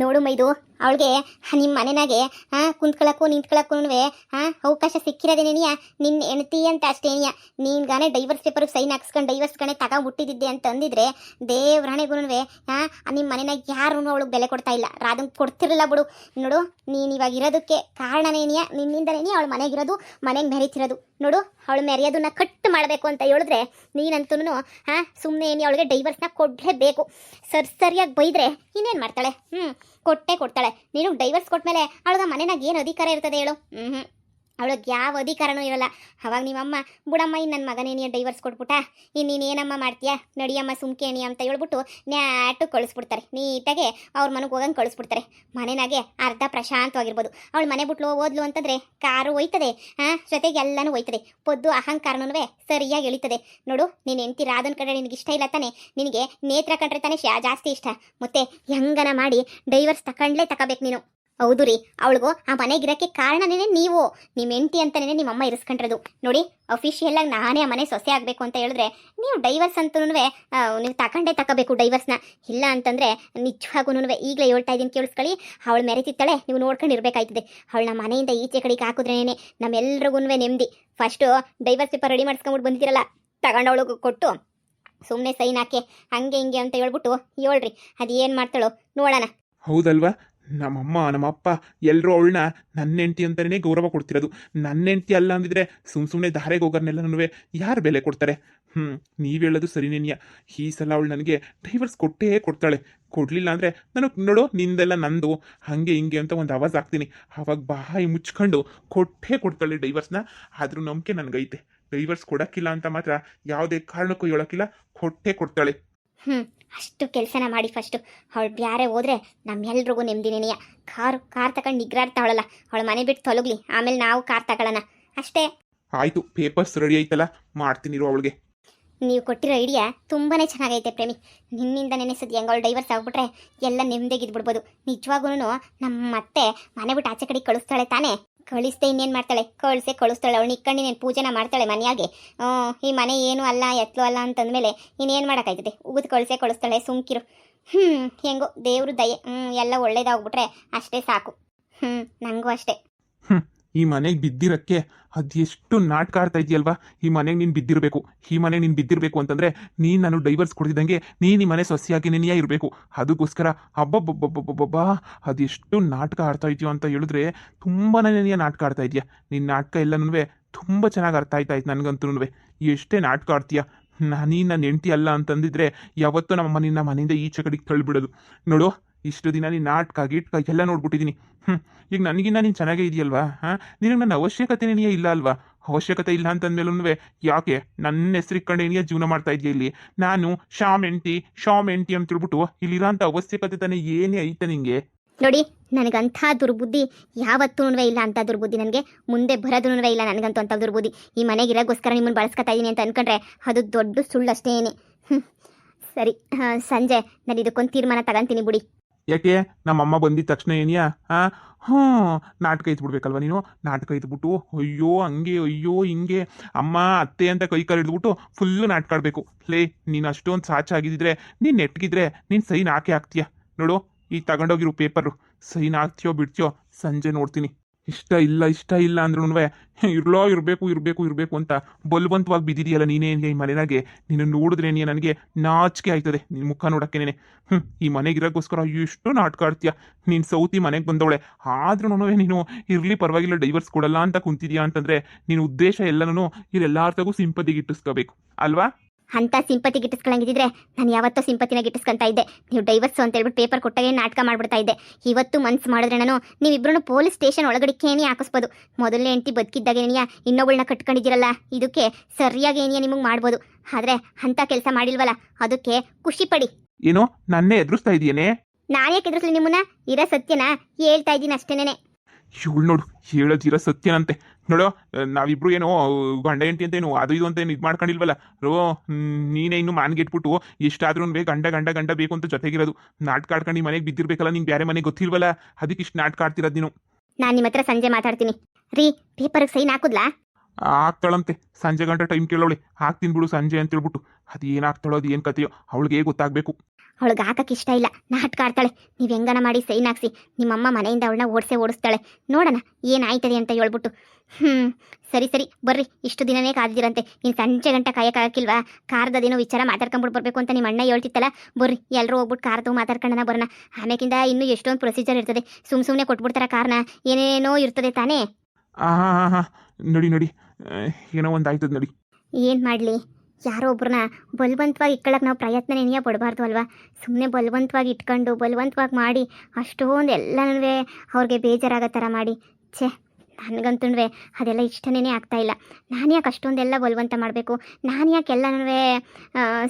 ನೋಡು ಮೈದು ಅವಳಿಗೆ ನಿಮ್ಮ ಮನೆನಾಗೆ ಕುಂತ್ಕೊಳ್ಳಕ್ಕೂ ನಿಂತ್ಕೊಳ್ಳಕ್ಕೂ ಅವಕಾಶ ಸಿಕ್ಕಿರೋದೇನೇನಿಯ ನಿನ್ನ ಹೆಣ್ತಿ ಅಂತ ಅಷ್ಟೇನಿಯ ನೀನ್ಗಾನೆ ಡೈವರ್ಸ್ ಪೇಪರ್ಗೆ ಸೈನ್ ಹಾಕ್ಸ್ಕೊಂಡು ಡೈವರ್ಸ್ ಕಣೆ ತಗೊಂಡ್ಬಿಟ್ಟಿದ್ದೆ ಅಂತ ಅಂದಿದ್ರೆ ದೇವ್ರಣೆಗೂ ನಿಮ್ಮ ಮನೆನಾಗ ಯಾರೂ ಅವಳಿಗೆ ಬೆಲೆ ಕೊಡ್ತಾ ಇಲ್ಲ. ರಾಧಂಗೆ ಕೊಡ್ತಿರಲಿಲ್ಲ ಬಿಡು. ನೋಡು ನೀನು ಇವಾಗ ಇರೋದಕ್ಕೆ ಕಾರಣನೇನಿಯ ನಿನ್ನಿಂದನೇ ಅವಳು ಮನೆಗಿರೋದು, ಮನೆಗೆ ಮೆರೀತಿರೋದು. ನೋಡು ಅವಳು ಮೆರೆಯೋದನ್ನ ಕಟ್ ಮಾಡಬೇಕು ಅಂತ ಹೇಳಿದ್ರೆ ನೀನಂತೂ ಸುಮ್ಮನೆ ಏನಿ ಅವಳಿಗೆ ಡೈವರ್ಸ್ನ ಕೊಡಲೇಬೇಕು. ಸರಿಯಾಗಿ ಬೈದ್ರೆ ಇನ್ನೇನು ಮಾಡ್ತಾಳೆ? ಕೊಟ್ಟೆ ಕೊಡ್ತಾಳೆ. ನೀನು ಡೈವರ್ಸ್ ಕೊಟ್ಮೇಲೆ ಅವಳಿಗೆ ಮನೆನಾಗ ಏನು ಅಧಿಕಾರ ಇರ್ತದೆ ಹೇಳು? ಅವಳಿಗೆ ಯಾವ ಅಧಿಕಾರನೂ ಇರಲ್ಲ. ಅವಾಗ ನಿಮ್ಮಮ್ಮ ಬುಡಮ್ಮ ಇನ್ನು ನನ್ನ ಮಗನೇನಿಯ ಡೈವರ್ಸ್ ಕೊಟ್ಬಿಟ್ಟ, ಇನ್ನು ನೀನೇನಮ್ಮ ಮಾಡ್ತೀಯಾ, ನಡಿಯಮ್ಮ ಸುಮ್ಕೇನಿ ಅಂತ ಹೇಳ್ಬಿಟ್ಟು ನ್ಯಾಟು ಕಳಿಸ್ಬಿಡ್ತಾರೆ. ನೀಟಾಗೆ ಅವ್ರ ಮನೆಗೆ ಹೋಗಂಗೆ ಕಳಿಸ್ಬಿಡ್ತಾರೆ. ಮನೆನಾಗೆ ಅರ್ಧ ಪ್ರಶಾಂತವಾಗಿರ್ಬೋದು. ಅವಳು ಮನೆ ಬಿಟ್ಲು ಓದ್ಲು ಅಂತಂದರೆ ಕಾರು ಹೋಯ್ತದೆ, ಜೊತೆಗೆ ಎಲ್ಲನೂ ಹೋಯ್ತದೆ. ಪೊದ್ದು ಅಹಂಕಾರನೂ ಸರಿಯಾಗಿ ಎಳಿತದೆ. ನೋಡು ನೀನು ಹೆಂಡ್ತಿ ರಾಧನ್ ಕಡೆ ನಿನಗೆ ಇಷ್ಟ ಇಲ್ಲ ತಾನೆ, ನಿನಗೆ ನೇತ್ರ ಕಂಡ್ರೆ ತಾನೇ ಜಾಸ್ತಿ ಇಷ್ಟ. ಮತ್ತೆ ಹೆಂಗನ ಮಾಡಿ ಡೈವರ್ಸ್ ತಗೋಬೇಕು ನೀನು. ಹೌದು ರೀ, ಅವಳಿಗೂ ಆ ಮನೆಗಿರೋಕ್ಕೆ ಕಾರಣನೇ ನೀವು, ನಿಮ್ಮ ಹೆಂಡ್ತಿ ಅಂತಲೇ ನಿಮ್ಮಮ್ಮ ಇರಿಸ್ಕೊಂಡಿರೋದು. ನೋಡಿ ಅಫಿಷಿಯಲಾಗಿ ನಾನೇ ಆ ಮನೆ ಸೊಸೆ ಆಗಬೇಕು ಅಂತ ಹೇಳಿದ್ರೆ ನೀವು ಡೈವರ್ಸ್ ಅಂತೂ ನೀವು ತಗೋಬೇಕು ಡೈವರ್ಸ್ನ. ಇಲ್ಲ ಅಂತಂದರೆ ನಿಜವಾಗೂ ಈಗಲೇ ಹೇಳ್ತಾ ಇದ್ದೀನಿ ಕೇಳಿಸ್ಕೊಳ್ಳಿ. ಅವಳು ಮೆರೆತಿತ್ತಾಳೆ, ನೀವು ನೋಡ್ಕೊಂಡಿರ್ಬೇಕಾಯ್ತದೆ. ಅವಳನ್ನ ಮನೆಯಿಂದ ಈಚೆ ಕಡೆಗೆ ಹಾಕಿದ್ರೇನೆ ನಮ್ಮೆಲ್ರಿಗೂ ನೆಮ್ಮದಿ. ಫಸ್ಟು ಡೈವರ್ಸ್ ಪೇಪರ್ ರೆಡಿ ಮಾಡಿಸ್ಕೊಂಬಿಟ್ಟು ಬಂದಿದ್ದೀರಲ್ಲ, ತಗೊಂಡವಳಿಗೆ ಕೊಟ್ಟು ಸುಮ್ಮನೆ ಸೈನ್ ಹಾಕಿ ಹಂಗೆ ಹಿಂಗೆ ಅಂತ ಹೇಳ್ಬಿಟ್ಟು ಹೇಳ್ರಿ. ಅದು ಏನು ಮಾಡ್ತಾಳೋ ನೋಡೋಣ. ಹೌದಲ್ವಾ? ನಮ್ಮಮ್ಮ ನಮ್ಮಪ್ಪ ಎಲ್ಲರೂ ಅವಳನ್ನ ನನ್ನ ಹೆಂಡ್ತಿ ಅಂತಲೇ ಗೌರವ ಕೊಡ್ತಿರೋದು. ನನ್ನ ಹೆಂಡ್ತಿ ಅಲ್ಲ ಅಂದಿದ್ರೆ ಸುಮ್ಮನೆ ದಾರೆಗೆ ಹೋಗೋರ್ನೆಲ್ಲನೂ ಯಾರು ಬೆಲೆ ಕೊಡ್ತಾರೆ? ನೀವು ಹೇಳೋದು ಸರಿನೇನಿಯ. ಈ ಸಲ ಅವಳು ನನಗೆ ಡೈವರ್ಸ್ ಕೊಟ್ಟೇ ಕೊಡ್ತಾಳೆ. ಕೊಡಲಿಲ್ಲ ಅಂದರೆ ನನಗೆ ನೋಡು ನಿಂದೆಲ್ಲ ನಂದು ಹಾಗೆ ಹಿಂಗೆ ಅಂತ ಒಂದು ಆವಾಜ್ ಹಾಕ್ತೀನಿ. ಆವಾಗ ಬಾಯಿ ಮುಚ್ಕೊಂಡು ಕೊಟ್ಟೇ ಕೊಡ್ತಾಳೆ ಡೈವರ್ಸ್ನ. ಆದರೂ ನಂಬಿಕೆ ನನಗೈತೆ. ಡೈವರ್ಸ್ ಕೊಡೋಕ್ಕಿಲ್ಲ ಅಂತ ಮಾತ್ರ ಯಾವುದೇ ಕಾರಣಕ್ಕೂ ಹೇಳೋಕ್ಕಿಲ್ಲ, ಕೊಟ್ಟೇ ಕೊಡ್ತಾಳೆ. ಅಷ್ಟು ಕೆಲಸನ ಮಾಡಿ ಫಸ್ಟು. ಅವಳು ಬ್ಯಾರೆ ಹೋದ್ರೆ ನಮ್ಮೆಲ್ರಿಗೂ ನೆಮ್ಮದಿನೇನೆಯ. ಕಾರ್ ತಗೊಂಡು ನಿಗ್ರಾಡ್ತಾವಳಲ್ಲ, ಅವಳ ಮನೆ ಬಿಟ್ಟು ತೊಲಗ್ಲಿ, ಆಮೇಲೆ ನಾವು ಕಾರ್ ತಗೊಳ್ಳೋಣ ಅಷ್ಟೇ. ಆಯಿತು, ಪೇಪರ್ಸ್ ರೆಡಿ ಆಯ್ತಲ್ಲ, ಮಾಡ್ತೀನಿ ಅವಳಿಗೆ. ನೀವು ಕೊಟ್ಟಿರೋ ಐಡಿಯಾ ತುಂಬಾ ಚೆನ್ನಾಗೈತೆ ಪ್ರೇಮಿ. ನಿನ್ನಿಂದ ನೆನೆಸೋದು ಹೆಂಗೆ ಅವಳು ಡೈವರ್ಸ್ ಆಗ್ಬಿಟ್ರೆ ಎಲ್ಲ ನೆಮ್ಮದಿಗಿದ್ಬಿಡ್ಬೋದು. ನಿಜವಾಗೂ ನಮ್ಮ ಅತ್ತೆ ಮನೆ ಬಿಟ್ಟು ಆಚೆ ಕಡೆಗೆ ಕಳಿಸ್ತಾಳೆ ತಾನೇ? ಕಳಿಸ್ದೆ ಇನ್ನೇನು ಮಾಡ್ತಾಳೆ? ಕಳಿಸ್ತಾಳೆ. ಅವಳು ನಿಕ್ಕಂಡು ನೀನು ಪೂಜೆನ ಮಾಡ್ತಾಳೆ ಮನೆಯಾಗೆ. ಈ ಮನೆ ಏನು ಅಲ್ಲ ಎತ್ತಲು ಅಲ್ಲ ಅಂತಂದಮೇಲೆ ಇನ್ನೇನು ಮಾಡೋಕ್ಕಾಯ್ತದೆ? ಉಗಿದು ಕಳಿಸ್ತಾಳೆ. ಸುಮ್ಕಿರು. ಹೆಂಗೋ ದೇವರು ದಯೆ. ಎಲ್ಲ ಒಳ್ಳೇದಾಗ್ಬಿಟ್ರೆ ಅಷ್ಟೇ ಸಾಕು. ನನಗೂ ಅಷ್ಟೇ. ಈ ಮನೆಗೆ ಬಿದ್ದಿರಕ್ಕೆ ಅದೆಷ್ಟು ನಾಟಕ ಆಡ್ತಾ ಇದೆಯಲ್ವಾ? ಈ ಮನೆಗೆ ನೀನು ಬಿದ್ದಿರಬೇಕು. ಈ ಮನೆಗೆ ನೀನು ಬಿದ್ದಿರಬೇಕು ಅಂತಂದರೆ ನೀನು ನಾನು ಡೈವರ್ಸ್ ಕೊಡ್ತಿದ್ದಂಗೆ ನೀನು ಈ ಮನೆ ಸೊಸೆಯಾಗಿ ನೀನೇ ಇರಬೇಕು. ಅದಕ್ಕೋಸ್ಕರ ಹಬ್ಬಬ್ಬಬ್ಬಬ್ಬಬ್ಬಾ ಅದೆಷ್ಟು ನಾಟಕ ಆಡ್ತಾ ಇದೆಯೋ ಅಂತ ಹೇಳಿದ್ರೆ ತುಂಬಾ ನಾಟಕ ಆಡ್ತಾ ಇದೆಯಾ. ನಿನ್ನ ನಾಟಕ ಎಲ್ಲನೂ ತುಂಬ ಚೆನ್ನಾಗಿ ಅರ್ಥ ಆಯ್ತಾಯ್ತು ನನಗಂತೂ. ಎಷ್ಟೇ ನಾಟಕ ಆಡ್ತೀಯಾ. ನನ್ನ ಹೆಂಡ್ತಿ ಅಲ್ಲ ಅಂತಂದಿದ್ರೆ ಯಾವತ್ತೂ ನಮ್ಮಮ್ಮ ನಿನ್ನ ಮನೆಯಿಂದ ಈಚೆ ಕಡೆಗೆ ತಳ್ಳಿಬಿಡೋದು. ನೋಡು ಇಷ್ಟು ದಿನ ನೀನು ನಾಟಕ ಗೀಟ್ಕ ಎಲ್ಲ ನೋಡ್ಬಿಟ್ಟಿದ್ದೀನಿ. ಈಗ ನನಗಿನ್ನ ನೀನು ಚೆನ್ನಾಗೇ ಇದೆಯಲ್ವಾ? ನಿನಗೆ ನನ್ನ ಅವಶ್ಯಕತೆನೇ ಇಲ್ಲ ಅಲ್ವಾ? ಅವಶ್ಯಕತೆ ಇಲ್ಲ ಅಂತಂದ್ಮೇಲೂ ಯಾಕೆ ನನ್ನ ಹೆಸರಿಕ್ಕಂಡೇನಿಯ ಜೀವನ ಮಾಡ್ತಾ ಇದೆಯಾ ಇಲ್ಲಿ? ನಾನು ಶಾಮ್ ಎಂಟಿ ಅಂತ ತಿಳ್ಬಿಟ್ಟು ಇಲ್ಲಿರೋಂಥ ಅವಶ್ಯಕತೆ ತಾನೇ ಏನೇ ಐತೆ ನಿಂಗೆ? ನೋಡಿ ನನಗಂಥ ದುರ್ಬುದ್ಧಿ ಯಾವತ್ತೂ ಇಲ್ಲ. ಅಂಥ ದುರ್ಬುದ್ಧಿ ನನಗೆ ಮುಂದೆ ಬರೋದೂ ಇಲ್ಲ. ನನಗಂತೂ ಅಂಥ ದುರ್ಬುದ್ಧಿ ಈ ಮನೆಗಿರೋಗೋಸ್ಕರ ನಿಮ್ಮನ್ನು ಬಳಸ್ಕೊತಾ ಇದ್ದೀನಿ ಅಂತ ಅನ್ಕೊಂಡ್ರೆ ಅದು ದೊಡ್ಡ ಸುಳ್ಳು ಅಷ್ಟೇನೆ. ಸರಿ, ಸಂಜೆ ನಾನು ಇದಕ್ಕೊಂದು ತೀರ್ಮಾನ ತಗೊಂತೀನಿ ಬಿಡಿ. ಯಾಕೆ ನಮ್ಮಮ್ಮ ಬಂದಿದ್ದ ತಕ್ಷಣ ಏನಿಯಾ ನಾಟಕ ಇದ್ಬಿಡ್ಬೇಕಲ್ವ ನೀನು? ನಾಟಕ ಇದ್ಬಿಟ್ಟು ಅಯ್ಯೋ ಹಂಗೆ ಅಯ್ಯೋ ಹಿಂಗೆ ಅಮ್ಮ ಅತ್ತೆ ಅಂತ ಕೈ ಕಾಲು ಹಿಡಿದ್ಬಿಟ್ಟು ಫುಲ್ಲು ನಾಟಕ ಆಡಬೇಕು. ಲೇ ನೀನು ಅಷ್ಟೊಂದು ಸಾಚ ಆಗಿದ್ದಿದ್ರೆ ನೀನು ನೆಟ್ಗಿದ್ರೆ ನೀನು ಸೈನ್ ಹಾಕ್ತೀಯ. ನೋಡು ಈ ತಗೊಂಡೋಗಿರೋ ಪೇಪರು ಸೈನ್ ಹಾಕ್ತೀಯೋ ಬಿಡ್ತೀಯೋ ಸಂಜೆ ನೋಡ್ತೀನಿ. ಇಷ್ಟ ಇಲ್ಲ ಅಂದ್ರೂ ಇರಬೇಕು ಅಂತ ಬಲವಂತವಾಗಿ ಬಿದ್ದಿದೆಯಲ್ಲ ನೀನೇ ಈ ಮನೆಯಾಗೆ. ನೀನು ನೋಡಿದ್ರೆ ನನಗೆ ನಾಚಿಕೆ ಆಯ್ತದೆ ನಿನ್ನ ಮುಖ ನೋಡೋಕ್ಕೇನೆ. ಈ ಮನೆಗಿರೋಕ್ಕೋಸ್ಕರ ಎಷ್ಟು ನಾಟಕ ಆಡ್ತೀಯ. ನೀನು ಸೌತಿ ಮನೆಗೆ ಬಂದವಳೆ ಆದ್ರೂ ನೀನು ಇರಲಿ ಪರವಾಗಿಲ್ಲ ಡೈವರ್ಸ್ ಕೊಡಲ್ಲ ಅಂತ ಕುಂತಿದ್ಯಾ ಅಂತಂದರೆ ನಿನ್ನ ಉದ್ದೇಶ ಎಲ್ಲನೂ ಇಲ್ಲೆಲ್ಲಾರ್ತಾಗೂ ಸಿಂಪತಿಗೆ ಇಟ್ಟಿಸ್ಕೋಬೇಕು ಅಲ್ವಾ? ಅಂಥ ಸಿಂಪತಿ ಗಿಟ್ಟಿಸ್ಕೊಳ್ಳಂಗಿದ್ರೆ ನಾನು ಯಾವತ್ತೋ ಸಿಂಪತಿನ ಗಿಟ್ಟಿಸ್ಕೊಂತ ಇದ್ದೆ. ನೀವು ಡೈವರ್ಸು ಅಂತ ಹೇಳ್ಬಿಟ್ಟು ಪೇಪರ್ ಕೊಟ್ಟಾಗೆ ನಾಟಕ ಮಾಡ್ಬಿಡ್ತಾ ಇದ್ದೆ. ಇವತ್ತು ಮನ್ಸು ಮಾಡಿದ್ರೆ ನಾನು ನೀವಿಬ್ರು ಪೊಲೀಸ್ ಸ್ಟೇಷನ್ ಒಳಗಡೆ ಕೇಣಿ ಹಾಕಿಸ್ಬೋದು. ಮೊದಲನೇ ಹೆಂಡತಿ ಬದುಕಿದ್ದಾಗ ಏನಿಯಾ ಇನ್ನೊಬ್ಬಳನ್ನ ಕಟ್ಕೊಂಡಿದ್ದೀರಲ್ಲ, ಇದಕ್ಕೆ ಸರಿಯಾಗಿ ಏನಿಯಾ ನಿಮಗೆ ಮಾಡ್ಬೋದು. ಆದರೆ ಅಂಥ ಕೆಲಸ ಮಾಡಿಲ್ವಲ್ಲ, ಅದಕ್ಕೆ ಖುಷಿ ಪಡಿ. ಏನೋ ನನ್ನೇ ಎದುರಿಸ್ತಾ ಇದೆಯೇನೆ? ನಾನೇ ಎದುರಿಸಲಿ ನಿಮ್ಮನ್ನ? ಇರೋ ಸತ್ಯನ ಹೇಳ್ತಾ ಇದ್ದೀನಿ ಅಷ್ಟೇನೆ. ಇವಳು ನೋಡು ಹೇಳೋದಿರೋ ಸತ್ಯನಂತೆ. ನೋಡೋ ನಾವಿಬ್ರು ಏನೋ ಗಂಡ ಹೆಂಡತಿ ಅಂತ ಏನು ಅದು ಇದು ಅಂತ ಏನು ಇದು ಮಾಡ್ಕೊಂಡಿಲ್ವಲ್ಲ. ನೀನೇ ಇನ್ನು ಮಾನ್ಗೆಟ್ಬಿಟ್ಟು ಎಷ್ಟಾದ್ರೂ ಗಂಡ ಬೇಕು ಅಂತ ಜೊತೆಗಿರೋದು. ನಾಟಕ ಆಡ್ಕೊಂಡು ಈ ಮನೆಗೆ ಬಿದ್ದಿರ್ಬೇಕಲ್ಲ, ನಿಂಗೆ ಬೇರೆ ಮನೆಗೆ ಗೊತ್ತಿಲ್ವಲ್ಲ, ಅದಕ್ಕೆ ಇಷ್ಟು ನಾಟಕ ಆಡ್ತಿರೋದು ನೀನು. ನಾನು ನಿಮ್ಮ ಹತ್ರ ಸಂಜೆ ಮಾತಾಡ್ತೀನಿ ರೀ. ಪೇಪರ್ಗೆ ಸೈನ್ ಹಾಕುದ್ಲಾ? ಆಗ್ತಾಳಂತೆ. ಸಂಜೆ ಗಂಟೆ ಟೈಮ್ ಕೇಳೋಳೆ. ಹಾಕ್ತೀನಿ ಬಿಡು ಸಂಜೆ ಅಂತ ಹೇಳ್ಬಿಟ್ಟು. ಅದು ಏನಾಗ್ತಾಳೋ ಅದು ಏನು ಕತೆಯೋ ಅವಳಿಗೆ ಗೊತ್ತಾಗಬೇಕು. ಅವಳಿಗೆ ಹಾಕಕ್ಕೆ ಇಷ್ಟ ಇಲ್ಲ, ನಾಟಕ ಆಡ್ತಾಳೆ. ನೀವು ಹೆಂಗನ ಮಾಡಿ ಸೈನ್ ಹಾಕ್ಸಿ, ನಿಮ್ಮಮ್ಮ ಮನೆಯಿಂದ ಅವಳನ್ನ ಓಡಿಸ್ತಾಳೆ. ನೋಡೋಣ ಏನಾಯ್ತದೆ ಅಂತ ಹೇಳ್ಬಿಟ್ಟು. ಸರಿ ಸರಿ ಬರ್ರಿ, ಇಷ್ಟು ದಿನನೇ ಕಾದಿರಂತೆ, ಇನ್ನು ಸಂಜೆ ಗಂಟೆ ಕಾಯಕ್ಕಾಗಿಲ್ವಾ? ಕಾರ್ದದೇನೋ ವಿಚಾರ ಮಾತಾಡ್ಕೊಂಬಿಟ್ಟು ಬರಬೇಕು ಅಂತ ನಿಮ್ಮ ಅಣ್ಣ ಹೇಳ್ತಿತ್ತಲ್ಲ, ಬರ್ರಿ ಎಲ್ಲರೂ ಹೋಗ್ಬಿಟ್ಟು ಕಾರ್ದು ಮಾತಾಡ್ಕೊಂಡನ ಬರೋಣ. ಆಮೇಕಿಂದ ಇನ್ನೂ ಎಷ್ಟೊಂದು ಪ್ರೊಸೀಜರ್ ಇರ್ತದೆ, ಸುಮ್ಮನೆ ಕೊಟ್ಬಿಡ್ತಾರ ಕಾರ್ನ, ಏನೇನೋ ಇರ್ತದೆ ತಾನೇ. ಹಾಂ ನೋಡಿ ನೋಡಿ, ಏನೋ ಒಂದು ಆಯ್ತದ ನೋಡಿ. ಏನು ಮಾಡಲಿ, ಯಾರೋ ಒಬ್ರನ್ನ ಬಲವಂತವಾಗಿ ಇಟ್ಕೊಳ್ಳೋಕೆ ನಾವು ಪ್ರಯತ್ನನೇ ಪಡಬಾರ್ದು ಅಲ್ವಾ? ಸುಮ್ಮನೆ ಬಲವಂತವಾಗಿ ಇಟ್ಕೊಂಡು ಬಲವಂತವಾಗಿ ಮಾಡಿ ಅಷ್ಟೊಂದು ಎಲ್ಲನೂ ಅವ್ರಿಗೆ ಬೇಜಾರಾಗೋ ಥರ ಮಾಡಿ, ಛೇ ನನಗಂತೂ ಅದೆಲ್ಲ ಇಷ್ಟನೇ ಆಗ್ತಾಯಿಲ್ಲ. ನಾನು ಯಾಕೆ ಅಷ್ಟೊಂದೆಲ್ಲ ಬಲವಂತ ಮಾಡಬೇಕು? ನಾನು ಯಾಕೆ ಎಲ್ಲನೂ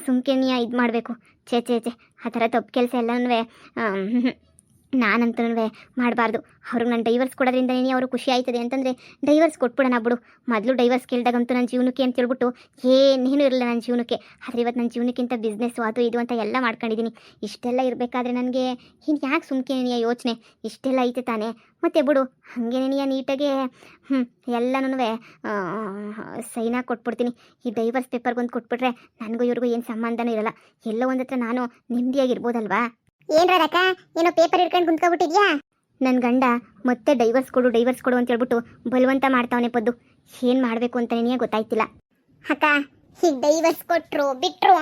ಸುಮ್ಕೆನಿಯ ಇದು ಮಾಡಬೇಕು? ಛೇ ಛೇ ಛೇ ಆ ಥರ ತಪ್ಪು ಕೆಲಸ ಎಲ್ಲನೂ ನಾನಂತೂ ಮಾಡಬಾರ್ದು. ಅವ್ರಿಗೆ ನಾನು ಡೈವರ್ಸ್ ಕೊಡೋದ್ರಿಂದನೇ ಅವರು ಖುಷಿ ಆಯ್ತದೆ ಅಂತಂದರೆ ಡೈವರ್ಸ್ ಕೊಟ್ಬಿಡೋಣ ಬಿಡು. ಮೊದಲು ಡೈವರ್ಸ್ ಕೇಳಿದಾಗಂತೂ ನನ್ನ ಜೀವನಕ್ಕೆ ಅಂತ ಹೇಳ್ಬಿಟ್ಟು ಏನೇನು ಇರಲಿಲ್ಲ ನನ್ನ ಜೀವನಕ್ಕೆ. ಆದರೆ ಇವತ್ತು ನನ್ನ ಜೀವನಕ್ಕಿಂತ ಬಿಸ್ನೆಸ್ಸು ಅದು ಇದು ಅಂತ ಎಲ್ಲ ಮಾಡ್ಕೊಂಡಿದ್ದೀನಿ. ಇಷ್ಟೆಲ್ಲ ಇರಬೇಕಾದ್ರೆ ನನಗೆ ಇನ್ನು ಯಾಕೆ ಸುಮ್ಕೆನೆಯ ಯೋಚನೆ? ಇಷ್ಟೆಲ್ಲ ಐತೆ ತಾನೇ, ಮತ್ತೆ ಬಿಡು ಹಾಗೇನೆಯ ನೀಟಾಗೆ ಎಲ್ಲನೂ ಸೈನಾಗಿ ಕೊಟ್ಬಿಡ್ತೀನಿ. ಈ ಡೈವರ್ಸ್ ಪೇಪರ್ಗೊಂದು ಕೊಟ್ಬಿಟ್ರೆ ನನಗೂ ಇವ್ರಿಗೂ ಏನು ಸಂಬಂಧನೂ ಇರಲ್ಲ. ಎಲ್ಲೋ ಒಂದು ಹತ್ರ ನಾನು ನೆಮ್ಮದಿಯಾಗಿರ್ಬೋದಲ್ವಾ? ಏನ್ರದಕ್ಕ ಏನೋ ಪೇಪರ್ ಹಿಡ್ಕೊಂಡು ಕುಂತ್ಕೊಬಿಟ್ಟಿದ್ಯಾ? ನನ್ನ ಗಂಡ ಮತ್ತೆ ಡೈವರ್ಸ್ ಕೊಡು ಅಂತ ಹೇಳ್ಬಿಟ್ಟು ಬಲವಂತ ಮಾಡ್ತಾವನೆ ಪದ್ದು. ಏನು ಮಾಡಬೇಕು ಅಂತ ನಿನಗೆ ಗೊತ್ತಾಯ್ತಿಲ್ಲ. ಅಕ್ಕ ಈಗ ಡೈವರ್ಸ್ ಕೊಟ್ಟರು ಬಿಟ್ಟರು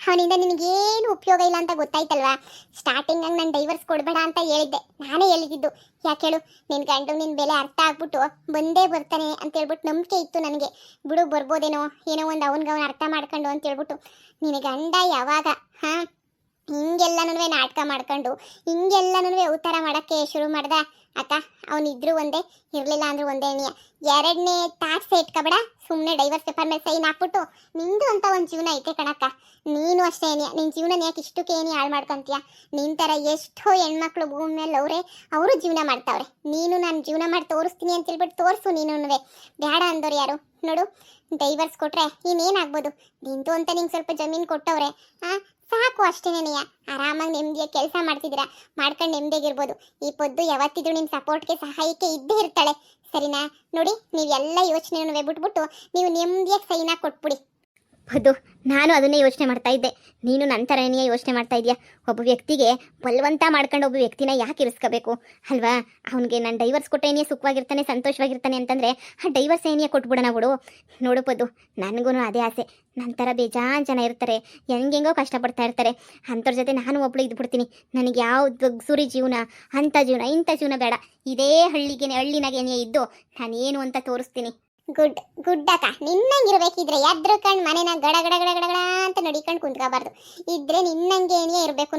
ಅವನಿಂದ ನಿನಗೇನು ಉಪಯೋಗ ಇಲ್ಲ ಅಂತ ಗೊತ್ತಾಯ್ತಲ್ವಾ? ಸ್ಟಾರ್ಟಿಂಗಾಗಿ ನಾನು ಡೈವರ್ಸ್ ಕೊಡಬೇಡ ಅಂತ ಹೇಳಿದ್ದೆ, ನಾನೇ ಹೇಳಿದ್ದು. ಯಾಕೆ ಹೇಳು, ನಿನ್ನ ಗಂಡು ನಿನ್ನ ಬೆಲೆ ಅರ್ಥ ಆಗ್ಬಿಟ್ಟು ಬಂದೇ ಬರ್ತಾನೆ ಅಂತ ಹೇಳ್ಬಿಟ್ಟು ನಂಬಿಕೆ ಇತ್ತು ನನಗೆ. ಬಿಡು ಬರ್ಬೋದೇನೋ, ಏನೋ ಒಂದು ಅವನ ಅರ್ಥ ಮಾಡ್ಕೊಂಡು ಅಂತ ಹೇಳ್ಬಿಟ್ಟು. ನಿನ್ನ ಗಂಡ ಯಾವಾಗ ಹಿಂಗೆಲ್ಲನೂ ನಾಟಕ ಮಾಡ್ಕೊಂಡು ಹಿಂಗೆಲ್ಲನೂ ಉತ್ತರ ಮಾಡೋಕ್ಕೆ ಶುರು ಮಾಡ್ದ ಅಕ್ಕ, ಅವನಿದ್ರು ಒಂದೇ ಇರಲಿಲ್ಲ ಅಂದ್ರೂ ಒಂದೇ ಎಣ್ಣೆಯ. ಎರಡನೇ ತಾಟ್ಸೆ ಇಟ್ಕೊಬೇಡ, ಸುಮ್ಮನೆ ಡೈವರ್ಸ್ ಪೇಪರ್ ಮೇಲೆ ಸೈನ್ ಹಾಕ್ಬಿಟ್ಟು ನಿಂದು ಅಂತ ಒಂದು ಜೀವನ ಐತೆ ಕಣಕ್ಕ. ನೀನು ಅಷ್ಟೇ ಏನಿಯ, ನಿನ್ನ ಜೀವನ ಯಾಕೆ ಇಷ್ಟಕ್ಕೆ ಏನಿ ಹಾಳು ಮಾಡ್ಕೊತೀಯ? ನಿನ್ನ ಥರ ಎಷ್ಟೋ ಹೆಣ್ಮಕ್ಳು ಭೂಮಿ ಮೇಲೆ ಅವರು ಜೀವನ ಮಾಡ್ತಾವ್ರೆ. ನೀನು ನಾನು ಜೀವನ ಮಾಡಿ ತೋರಿಸ್ತೀನಿ ಅಂತ ಹೇಳ್ಬಿಟ್ಟು ತೋರಿಸು. ನೀನು ಬೇಡ ಅಂದವ್ರು ಯಾರು ನೋಡು. ಡೈವರ್ಸ್ ಕೊಟ್ರೆ ಇನ್ನೇನಾಗ್ಬೋದು? ನಿಂತು ಅಂತ ನಿಂಗೆ ಸ್ವಲ್ಪ ಜಮೀನು ಕೊಟ್ಟವ್ರೆ, ಸಾಕು ಅಷ್ಟೇನೇನೆಯ. ಆರಾಮಾಗಿ ನೆಮ್ಮದಿಯಾಗಿ ಕೆಲಸ ಮಾಡ್ತಿದ್ದೀರಾ, ಮಾಡ್ಕೊಂಡು ನೆಮ್ಮದಿಯಾಗಿರ್ಬೋದು. ಈ ಪೊದ್ದು ಯಾವತ್ತಿದ್ರು ನಿಮ್ಮ ಸಪೋರ್ಟ್ಗೆ ಸಹಾಯಕ್ಕೆ ಇದ್ದೇ ಇರ್ತಾಳೆ, ಸರಿನಾ? ನೋಡಿ ನೀವೆಲ್ಲ ಯೋಚನೆಯನ್ನು ಬಿಟ್ಬಿಟ್ಟು ನೀವು ನೆಮ್ಮದಿಯಾಗಿ ಸೈನಾಗಿ ಕೊಟ್ಬಿಡಿ. ಹೌದು, ನಾನು ಅದನ್ನೇ ಯೋಚನೆ ಮಾಡ್ತಾ ಇದ್ದೆ. ನೀನು ನನ್ನ ಥರನೇ ಯೋಚನೆ ಮಾಡ್ತಾ ಇದೆಯಾ? ಒಬ್ಬ ವ್ಯಕ್ತಿಗೆ ಬಲವಂತ ಮಾಡ್ಕೊಂಡು ಒಬ್ಬ ವ್ಯಕ್ತಿನ ಯಾಕೆ ಇರಿಸ್ಕೋಬೇಕು ಅಲ್ವಾ? ಅವನಿಗೆ ನಾನು ಡೈವರ್ಸ್ ಕೊಟ್ಟೇನೇ ಸುಖವಾಗಿರ್ತಾನೆ, ಸಂತೋಷವಾಗಿರ್ತಾನೆ ಅಂತಂದರೆ ಆ ಡೈವರ್ಸ್ ಏನೇ ಕೊಟ್ಬಿಡೋಣ ಬಿಡು. ನೋಡುಬೋದು, ನನಗೂ ಅದೇ ಆಸೆ. ನನ್ನ ಥರ ಬೇಜಾನ್ ಜನ ಇರ್ತಾರೆ, ಹೆಂಗೆಂಗೋ ಕಷ್ಟಪಡ್ತಾ ಇರ್ತಾರೆ. ಅಂಥವ್ರ ಜೊತೆ ನಾನು ಒಬ್ಳು ಇದ್ಬಿಡ್ತೀನಿ. ನನಗೆ ಯಾವ ಸುರಿ ಜೀವನ, ಅಂಥ ಜೀವನ ಇಂಥ ಜೀವನ ಬೇಡ. ಇದೇ ಹಳ್ಳಿನಾಗೇನೇ ಇದ್ದು ನಾನೇನು ಅಂತ ತೋರಿಸ್ತೀನಿ. ಗುಡ್ ಅಕ್ಕ, ನಿನ್ನಂಗಿರ್ಬೇಕಿದ್ರೆ ಎದ್ರ ಕಣ್ ಮನೆನ ಗಡ ಗಡ ಗಡ ಗಡ ಅಂತ ನಡಿಕೊಂಡು ಕುಂತ್ಕೋಬಾರ್ದು. ಇದ್ರೆ ನಿನ್ನಂಗೇನೇ ಇರಬೇಕು.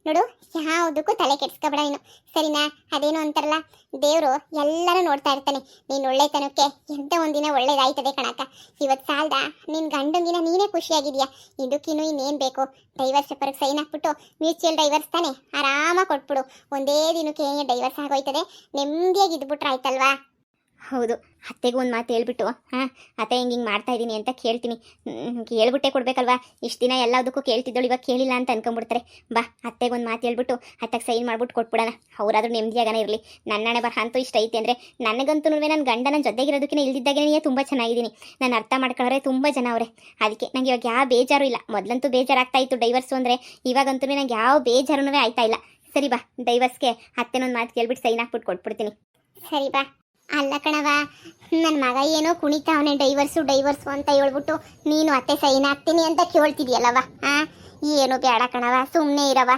ನೋಡು ಯಾವುದಕ್ಕೂ ತಲೆ ಕೆಡ್ಸ್ಕೊಬೇಡ ನೀನು, ಸರಿನಾ? ಅದೇನು ಅಂತಾರಲ್ಲ, ದೇವರು ಎಲ್ಲರೂ ನೋಡ್ತಾ ಇರ್ತಾನೆ. ನೀನು ಒಳ್ಳೆತನಕ್ಕೆ ಎಂತ ಒಂದಿನ ಒಳ್ಳೇದಾಯ್ತದೆ ಕಣಕ್ಕ. ಇವತ್ತು ಸಾಲ್ದ ನಿನ್ನ ಗಂಡಂದಿನ ನೀನೇ ಖುಷಿಯಾಗಿದೆಯಾ? ಇದಕ್ಕಿನ್ನೂ ಇನ್ನೇನು ಬೇಕು? ಡೈವರ್ಸ್ ಪೇಪರ್ಗೆ ಸೈನ್ ಹಾಕ್ಬಿಟ್ಟು ಮ್ಯೂಚುವಲ್ ಡೈವರ್ಸ್ ತಾನೆ ಆರಾಮಾಗಿ ಕೊಟ್ಬಿಡು. ಒಂದೇ ದಿನಕ್ಕೆ ಡೈವರ್ಸ್ ಆಗೋಯ್ತದೆ, ನೆಮ್ಮದಿಯಾಗಿ ಇದ್ಬಿಟ್ರೆ ಆಯ್ತಲ್ವಾ? ಹೌದು, ಅತ್ತೆಗೂ ಒಂದು ಮಾತು ಹೇಳ್ಬಿಟ್ಟು ಅತ್ತೆ ಹಿಂಗೆ ಮಾಡ್ತಾ ಇದ್ದೀನಿ ಅಂತ ಕೇಳ್ತೀನಿ. ಹೇಳ್ಬಿಟ್ಟೆ ಕೊಡ್ಬೇಕಲ್ವಾ? ಇಷ್ಟು ದಿನ ಎಲ್ಲದಕ್ಕೂ ಕೇಳ್ತಿದ್ದಳು, ಇವಾಗ ಕೇಳಿಲ್ಲ ಅಂತ ಅನ್ಕೊಂಡ್ಬಿಡ್ತಾರೆ. ಬಾ, ಅತ್ತೆಗೆ ಒಂದು ಮಾತು ಹೇಳ್ಬಿಟ್ಟು ಅತ್ತಗೆ ಸೈನ್ ಮಾಡ್ಬಿಟ್ಟು ಕೊಟ್ಬಿಡೋಣ. ಅವರಾದ್ರೂ ನೆಮ್ಮದಿಯಾಗನೇ ಇರಲಿ. ನನ್ನಣೆ ಬರ ಅಂತೂ ಇಷ್ಟ ಐತೆ ಅಂದರೆ, ನನಗಂತೂ ನನ್ನ ಗಂಡ ನನ್ನ ಜೊತೆಗಿರೋದಕ್ಕಿಂತ ಇಲ್ದಿದ್ದಾಗೇ ತುಂಬ ಚೆನ್ನಾಗಿದ್ದೀನಿ. ನಾನು ಅರ್ಥ ಮಾಡ್ಕೊಳ್ಳೋರೆ ತುಂಬ ಜನ ಅವರೇ. ಅದಕ್ಕೆ ನಂಗೆ ಇವಾಗ ಯಾವ ಬೇಜಾರು ಇಲ್ಲ. ಮೊದಲಂತೂ ಬೇಜಾರಾಗ್ತಾ ಇತ್ತು ಡೈವರ್ಸು ಅಂದರೆ, ಇವಾಗಂತೂ ನಂಗೆ ಯಾವ ಬೇಜಾರೂ ಆಯ್ತಾ ಇಲ್ಲ. ಸರಿ ಬಾ, ಡೈವರ್ಸ್ಗೆ ಅತ್ತೆನೊಂದು ಮಾತು ಕೇಳ್ಬಿಟ್ಟು ಸೈನ್ ಹಾಕ್ಬಿಟ್ಟು ಕೊಟ್ಬಿಡ್ತೀನಿ. ಸರಿ ಬಾ. ಅಲ್ಲ ಕಣವ, ನನ್ನ ಮಗ ಏನೋ ಕುಣಿತಾವನೆ ಡೈವರ್ಸು ಅಂತ ಹೇಳ್ಬಿಟ್ಟು ನೀನು ಅತ್ತೆ ಸೈನ್ ಹಾಕ್ತೀನಿ ಅಂತ ಕೇಳ್ತಿದ್ಯಲ್ಲವ? ಏನು ಬೇಡ ಕಣವ, ಸುಮ್ಮನೆ ಇರವ.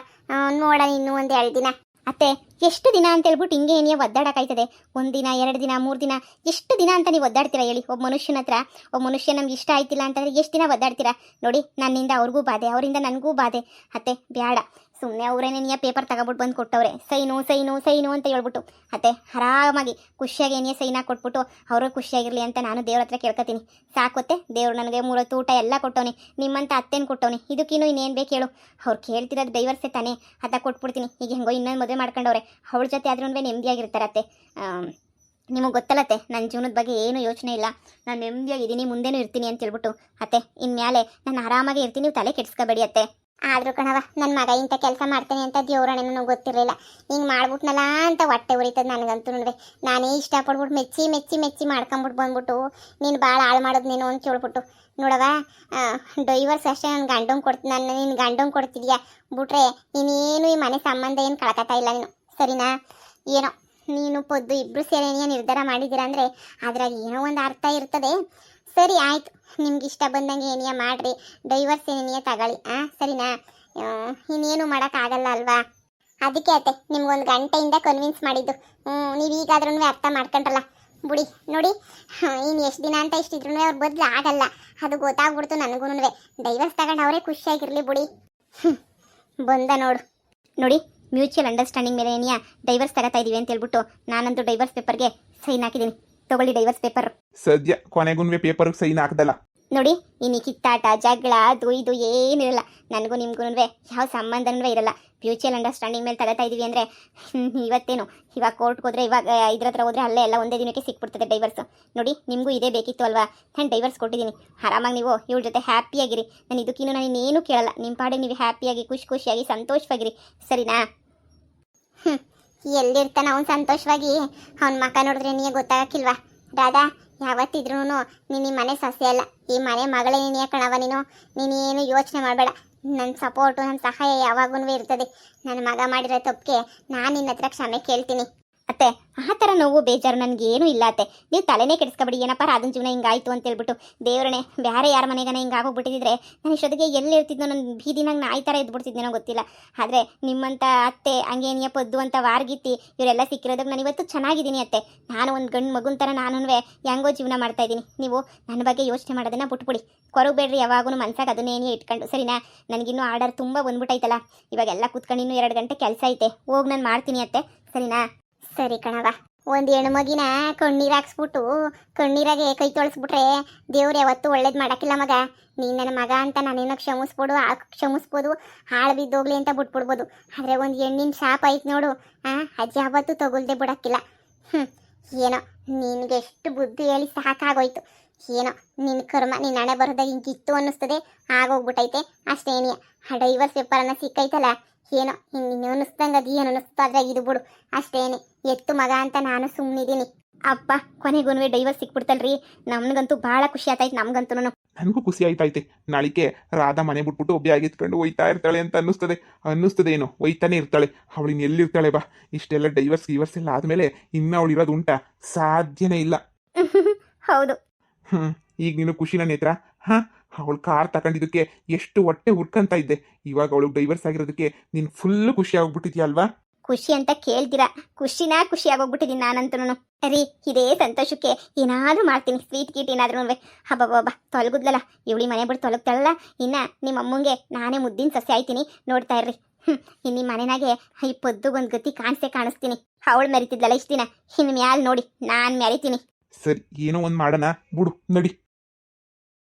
ನೋಡ ಇನ್ನು ಒಂದು 2 ದಿನ. ಅತ್ತೆ ಎಷ್ಟು ದಿನ ಅಂತ ಹೇಳ್ಬಿಟ್ಟು ಹಿಂಗೆ ಏನೇ ಒದ್ದಾಡಕ್ಕಾಯ್ತದೆ? 1 ದಿನ 2 ದಿನ 3 ದಿನ ಎಷ್ಟು ದಿನ ಅಂತ ನೀವು ಒದ್ದಾಡ್ತೀರಾ ಹೇಳಿ? ಒಬ್ಬ ಮನುಷ್ಯನ ಹತ್ರ ಒಬ್ಬ ಮನುಷ್ಯ ನಮ್ಗೆ ಇಷ್ಟ ಆಯ್ತಿಲ್ಲ ಅಂತಂದರೆ ಎಷ್ಟು ದಿನ ಒದ್ದಾಡ್ತೀರಾ? ನೋಡಿ, ನನ್ನಿಂದ ಅವ್ರಿಗೂ ಬಾಧೆ, ಅವರಿಂದ ನನಗೂ ಬಾಧೆ. ಅತ್ತೆ ಬೇಡ, ಸುಮ್ಮನೆ ಅವರೇನೇ ಪೇಪರ್ ತಗೊಬಿಟ್ಟು ಬಂದು ಕೊಟ್ಟವ್ರೆ, ಸೈನು ಅಂತ ಹೇಳ್ಬಿಟ್ಟು. ಅತ್ತೆ ಆರಾಮಾಗಿ ಖುಷಿಯಾಗಿ ಏನೇ ಸೈನಾಗಿ ಕೊಟ್ಬಿಟ್ಟು ಅವರು ಖುಷಿಯಾಗಿರಲಿ ಅಂತ ನಾನು ದೇವ್ರ ಹತ್ರ ಕೇಳ್ಕೊತೀನಿ. ಸಾಕೊತ್ತೆ, ದೇವ್ರು ನನಗೆ 3 ಹೊತ್ತು ಊಟ ಎಲ್ಲ ಕೊಟ್ಟವನಿ, ನಿಮ್ಮಂತ ಅತ್ತೇನು ಕೊಟ್ಟವನಿ. ಇದಕ್ಕಿನ್ನೂ ಇನ್ನೇನು ಬೇಕು ಹೇಳು? ಅವ್ರು ಕೇಳ್ತಿರೋದು ಡೈವರ್ಸೇ ತಾನೇ, ಅತ್ತ ಕೊಟ್ಬಿಡ್ತೀನಿ. ಈಗ ಹೆಂಗೋ ಇನ್ನೊಂದು ಮದುವೆ ಮಾಡ್ಕೊಂಡವ್ರೆ, ಅವಳ ಜೊತೆ ಆದ್ರೂ ನೆಮ್ಮದಿಯಾಗಿರ್ತಾರೆ. ಅತ್ತೆ ನಿಮಗೆ ಗೊತ್ತಲ್ಲತ್ತೆ, ನನ್ನ ಜೀವನದ ಬಗ್ಗೆ ಏನು ಯೋಚನೆ ಇಲ್ಲ, ನಾನು ನೆಮ್ಮದಿಯಾಗಿದ್ದೀನಿ, ಮುಂದೆನೂ ಇರ್ತೀನಿ ಅಂತ ಹೇಳ್ಬಿಟ್ಟು. ಅತ್ತೆ ಇನ್ಮೇಲೆ ನಾನು ಆರಾಮಾಗಿ ಇರ್ತೀನಿ, ನೀವು ತಲೆ ಕೆಡಿಸ್ಕೋಬೇಡಿ ಅತ್ತೆ. ಆದ್ರೂ ಕಣವ ನನ್ನ ಮಗ ಇಂಥ ಕೆಲಸ ಮಾಡ್ತೇನೆ ಅಂತ ದೇವ್ರಣೆ ನನಗೆ ಗೊತ್ತಿರಲಿಲ್ಲ. ಹಿಂಗೆ ಮಾಡ್ಬಿಟ್ನಲ್ಲ ಅಂತ ಹೊಟ್ಟೆ ಉರಿತದ ನನಗಂತೂ ನೋಡ್ವೆ. ನಾನೇ ಇಷ್ಟಪಡ್ಬಿಟ್ಟು ಮೆಚ್ಚಿ ಮೆಚ್ಚಿ ಮೆಚ್ಚಿ ಮಾಡ್ಕೊಂಬಿಟ್ಟು ಬಂದ್ಬಿಟ್ಟು ನೀನು ಭಾಳ ಹಾಳು ಮಾಡೋದು ನೀನು ಅಂತ ಕೇಳ್ಬಿಟ್ಟು ನೋಡವ. ಡೈವರ್ಸ್ ಅಷ್ಟೇ ನನ್ನ ಗಂಡಂಗೆ ಕೊಡ್ತೀನಿ, ನಾನು ನಿನ್ನ ಗಂಡಂಗೆ ಕೊಡ್ತಿದ್ಯಾ ಬಿಟ್ರೆ ನೀನೇನು ಈ ಮನೆ ಸಂಬಂಧ ಏನು ಕಳ್ಕೊತಾ ಇಲ್ಲ ನೀನು, ಸರಿನಾ? ಏನೋ ನೀನು ಪೊದ್ದು ಇಬ್ಬರು ಸೇರಿ ನಿರ್ಧಾರ ಮಾಡಿದ್ದೀರಾ ಅಂದರೆ ಅದ್ರಾಗ ಏನೋ ಒಂದು ಅರ್ಥ ಇರ್ತದೆ. ಸರಿ ಆಯಿತು, ನಿಮ್ಗೆ ಇಷ್ಟ ಬಂದಂಗೆ ಏನಿಯ ಮಾಡಿರಿ, ಡೈವರ್ಸ್ ಏನಿಯ ತಗೊಳ್ಳಿ, ಸರಿನಾ? ಇನ್ನೇನು ಮಾಡೋಕ್ಕಾಗಲ್ಲ ಅಲ್ವಾ? ಅದಕ್ಕೆ ಆಯ್ತೆ ನಿಮ್ಗೊಂದು ಗಂಟೆಯಿಂದ ಕನ್ವಿನ್ಸ್ ಮಾಡಿದ್ದು. ನೀವು ಈಗಾದ್ರೂ ಅರ್ಥ ಮಾಡ್ಕೊಂಡ್ರಲ್ಲ ಬಿಡಿ. ನೋಡಿ ಇನ್ನು ಎಷ್ಟು ದಿನ ಅಂತ ಇಷ್ಟಿದ್ರು ಅವ್ರ ಬದಲು ಆಗಲ್ಲ, ಅದು ಗೊತ್ತಾಗ್ಬಿಡ್ತು ನನಗೂ. ಡೈವರ್ಸ್ ತಗೊಂಡು ಅವರೇ ಖುಷಿಯಾಗಿರಲಿ ಬಿಡಿ. ಬಂದ ನೋಡು. ನೋಡಿ ಮ್ಯೂಚುವಲ್ ಅಂಡರ್ಸ್ಟ್ಯಾಂಡಿಂಗ್ ಮೇಲೆ ಏನಿಯಾ ಡೈವರ್ಸ್ ತಗೋತಾ ಇದೀವಿ ಅಂತ ಹೇಳ್ಬಿಟ್ಟು ನಾನಂತೂ ಡೈವರ್ಸ್ ಪೇಪರ್ಗೆ ಸೈನ್ ಹಾಕಿದ್ದೀನಿ. ತಗೊಳ್ಳಿ ಡೈವರ್ಸ್ ಪೇಪರ್. ಸದ್ಯ ಕೊನೆಗುನ್ವೆ ಪೇಪರ್ಗೆ ಸೈನ್ ಹಾಕ್ದಲ್ಲ. ನೋಡಿ ಇನ್ನು ಕಿತ್ತಾಟ ಜಗಳ ಅದು ಇದು ಏನಿರಲ್ಲ, ನನಗೂ ನಿಮಗೂ ಯಾವ ಸಂಬಂಧನೂ ಇರಲ್ಲ. ಮ್ಯೂಚುವಲ್ ಅಂಡರ್ಸ್ಟ್ಯಾಂಡಿಂಗ್ ಮೇಲೆ ತಗೋತಾ ಇದೀವಿ ಅಂದರೆ ಇವತ್ತೇನು ಇವಾಗ ಕೋರ್ಟ್ಗೆ ಹೋದ್ರೆ ಇವಾಗ ಇದ್ರ ಹತ್ರ ಹೋದ್ರೆ ಅಲ್ಲೇ ಎಲ್ಲ ಒಂದೇ ದಿನಕ್ಕೆ ಸಿಕ್ಬಿಡ್ತದೆ ಡೈವರ್ಸು. ನೋಡಿ ನಿಮಗೂ ಇದೇ ಬೇಕಿತ್ತು ಅಲ್ವಾ? ನಾನು ಡೈವರ್ಸ್ ಕೊಟ್ಟಿದ್ದೀನಿ. ಆರಾಮಾಗಿ ನೀವು ಇವ್ರ ಜೊತೆ ಹ್ಯಾಪಿಯಾಗಿರಿ. ನಾನು ಇದಕ್ಕಿನ್ನೂ ನಾನು ಇನ್ನೇನು ಕೇಳಲ್ಲ. ನಿಮ್ಮ ಪಾಡಿಗೆ ನೀವು ಹ್ಯಾಪಿಯಾಗಿ ಖುಷಿಯಾಗಿ ಸಂತೋಷವಾಗಿರಿ, ಸರಿನಾ? ಎಲ್ಲಿರ್ತಾನ ಅವ್ನು ಸಂತೋಷವಾಗಿ? ಅವ್ನ ಮಕ್ಕ ನೋಡಿದ್ರೆ ನೀನು ಗೊತ್ತಾಗಕ್ಕಿಲ್ವಾ? ರಾಧಾ, ಯಾವತ್ತಿದ್ರೂ ನೀನು ಈ ಮನೆ ಸಸ್ಯ ಅಲ್ಲ, ಈ ಮನೆ ಮಗಳೇ ನೀನು ಕಣವ. ನೀನೇನು ಯೋಚನೆ ಮಾಡಬೇಡ. ನನ್ನ ಸಪೋರ್ಟು ನನ್ನ ಸಹಾಯ ಯಾವಾಗೂ ಇರ್ತದೆ. ನನ್ನ ಮಗ ಮಾಡಿರೋ ತಪ್ಪಿಗೆ ನಾನು ನಿನ್ನ ಹತ್ರ ಕ್ಷಮೆ ಕೇಳ್ತೀನಿ. ಅತ್ತೆ ಆ ಥರ ನೋವು ಬೇಜಾರು ನನಗೇನು ಇಲ್ಲ ಅತ್ತೆ. ನೀವು ತಲೆನೇ ಕೆಡಿಸ್ಕೊಬೇಡಿ. ಏನಪ್ಪ ರಾಧನ ಜೀವನ ಹಿಂಗಾಯ್ತು ಅಂತ ಹೇಳ್ಬಿಟ್ಟು ದೇವರೇ ಬೇರೆ ಯಾರ ಮನೆಗಾನ ಹಿಂಗಾಗೋಗ್ಬಿಟ್ಟಿದ್ರೆ ನಾನು ಇಷ್ಟೊತ್ತಿಗೆ ಎಲ್ಲಿ ಇರ್ತಿದ್ನೋ, ನನ್ನ ಬೀದಿನಾಗ ನಾಯಿ ಥರ ಇದ್ಬಿಡ್ತಿದ್ನೇನೋ ಗೊತ್ತಿಲ್ಲ. ಆದರೆ ನಿಮ್ಮಂಥ ಅತ್ತೆ ಹಂಗೇನಿಯ ಪೊದ್ದು ಅಂತ ವಾರ್ಗಿತ್ತಿ ಇವರೆಲ್ಲ ಸಿಕ್ಕಿರೋದಕ್ಕೆ ನಾನು ಇವತ್ತು ಚೆನ್ನಾಗಿದ್ದೀನಿ ಅತ್ತೆ. ನಾನು ಒಂದು ಗಂಡು ಮಗುನ ಥರ ನಾನು ಹೆಂಗೋ ಜೀವನ ಮಾಡ್ತಾಯಿದ್ದೀನಿ. ನೀವು ನನ್ನ ಬಗ್ಗೆ ಯೋಚನೆ ಮಾಡೋದನ್ನು ಬಿಟ್ಬಿಡಿ. ಕೊರಗಬೇಡ್ರಿ ಯಾವಾಗೂ ಮನ್ಸಾಗ ಅದನ್ನೇನೇ ಇಟ್ಕೊಂಡು, ಸರಿನಾ? ನನಗಿನ್ನೂ ಆರ್ಡರ್ ತುಂಬ ಬಂದ್ಬಿಟ್ಟೈತಲ್ಲ, ಇವಾಗೆಲ್ಲ ಕೂತ್ಕೊಂಡು ಇನ್ನೂ 2 ಗಂಟೆ ಕೆಲಸ ಐತೆ, ಹೋಗಿ ನಾನು ಮಾಡ್ತೀನಿ ಅತ್ತೆ, ಸರಿನಾ? ಸರಿ ಕಣವ. ಒಂದು ಹೆಣ್ಮಗಿನ ಕಣ್ಣೀರು ಹಾಕ್ಸ್ಬಿಟ್ಟು ಕಣ್ಣೀರಾಗೆ ಕೈ ತೊಳಸ್ಬಿಟ್ರೆ ದೇವ್ರು ಯಾವತ್ತೂ ಒಳ್ಳೇದು ಮಾಡೋಕ್ಕಿಲ್ಲ ಮಗ. ನೀನು ನನ್ನ ಮಗ ಅಂತ ನಾನೇನೋ ಕ್ಷಮಿಸ್ಬೋದು, ಹಾಳು ಬಿದ್ದೋಗ್ಲಿ ಅಂತ ಬಿಟ್ಬಿಡ್ಬೋದು. ಆದರೆ ಒಂದು ಹೆಣ್ಣಿನ ಶಾಪ ಐತೆ ನೋಡು, ಅಜ್ಜಿ ಯಾವತ್ತೂ ತಗೊಳ್ದೆ ಬಿಡೋಕ್ಕಿಲ್ಲ. ಏನೋ ನಿನಗೆ ಎಷ್ಟು ಬುದ್ಧಿ ಹೇಳಿ ಸಾಕಾಗೋಯ್ತು. ಏನೋ ನಿನ್ನ ಕರ್ಮ, ನಿನ್ನ ಹಣೆ ಬರೋದಾಗ ಹಿಂಗಿತ್ತು ಅನ್ನಿಸ್ತದೆ, ಆಗೋಗ್ಬಿಟ್ಟೈತೆ ಅಷ್ಟೇನಿಯ. ಆ ಡೈವರ್ಸ್ ಪೇಪರನ್ನು ಸಿಕ್ಕೈತಲ್ಲ, ಏನೋ ಹಿಂಗೆ ಅನ್ನಿಸ್ದಂಗೆ ಅದು ಏನು ಅನ್ನಿಸ್ತು ಅದ್ರಾಗ ಇದು ಬಿಡು ಅಷ್ಟೇನೆ. ಎತ್ತು ಮಗ ಅಂತ ನಾನು ಸುಮ್ಮನಿದ್ದೀನಿ. ಅಪ್ಪ ಕೊನೆಗೂ ಡೈವರ್ಸ್ ಸಿಕ್ಬಿಡ್ತಲ್ರಿ, ನಮ್ಗಂತೂ ಭಾಳ ಖುಷಿ ಆಯ್ತಾಯ್ತು. ನಮ್ಗಂತೂ ನನಗೂ ಖುಷಿ ಆಯ್ತೈತೆ. ನಾಳಿಕೆ ರಾಧಾ ಮನೆ ಬಿಟ್ಬಿಟ್ಟು ಒಬ್ಬ ಆಗಿತ್ಕೊಂಡು ಒಯ್ತಾ ಇರ್ತಾಳೆ ಅಂತ ಅನ್ನಿಸ್ತದೆ ಏನೋ, ಒಯ್ತಾನೆ ಇರ್ತಾಳೆ. ಅವಳಿನ ಎಲ್ಲಿರ್ತಾಳೆ ಬಾ? ಇಷ್ಟೆಲ್ಲ ಗಿವರ್ಸ್ ಎಲ್ಲ ಆದಮೇಲೆ ಇನ್ನು ಅವಳು ಇರೋದು ಉಂಟಾ? ಸಾಧ್ಯನೇ ಇಲ್ಲ. ಹೌದು. ಈಗ ನೀನು ಖುಷಿನ ನೇತ್ರ? ಅವಳು ಕಾರ್ ತಗೊಂಡಿದ್ದಕ್ಕೆ ಎಷ್ಟು ಹೊಟ್ಟೆ ಹುರ್ಕಂತ ಇದ್ದೆ. ಇವಾಗ ಅವಳು ಡೈವರ್ಸ್ ಆಗಿರೋದಕ್ಕೆ ನೀನು ಫುಲ್ ಖುಷಿ ಆಗ್ಬಿಟ್ಟಿದ್ಯಾ ಅಲ್ವಾ? ಖುಷಿ ಅಂತ ಕೇಳ್ತೀರಾ? ಖುಷಿ ಆಗೋಗ್ಬಿಟ್ಟಿದ್ದೀನಿ ನಾನಂತೂ. ರೀ ಇದೇ ಸಂತೋಷಕ್ಕೆ ಏನಾದರೂ ಮಾಡ್ತೀನಿ, ಸ್ವೀಟ್ ಗೀಟ್ ಏನಾದ್ರೂ. ಹಬ್ಬ ತೊಲಗುದ್ಲಲ್ಲ ಇವಳಿ ಮನೆ ಬಿಟ್ಟು ತೊಲಗ್ತಾಳಲ್ಲ, ಇನ್ನು ನಿಮ್ಮ ಅಮ್ಮಂಗೆ ನಾನೇ ಮುದ್ದಿನ ಸಸ್ಯ ಆಯ್ತೀನಿ, ನೋಡ್ತಾ ಇರ್ರಿ. ಇನ್ನು ಮನೆನಾಗೆ ಈ ಪೊದ್ದುಗೊಂದು ಗತಿ ಕಾಣಿಸ್ತೀನಿ. ಅವಳು ಮೆರಿತಿದ್ಲಲ್ಲ ಇಷ್ಟು ದಿನ, ಇನ್ನು ಮ್ಯಾಲೆ ನೋಡಿ ನಾನು ಮೆರಿತೀನಿ. ಸರಿ, ಏನೋ ಒಂದು ಮಾಡೋಣ ಬಿಡು, ನಡಿ.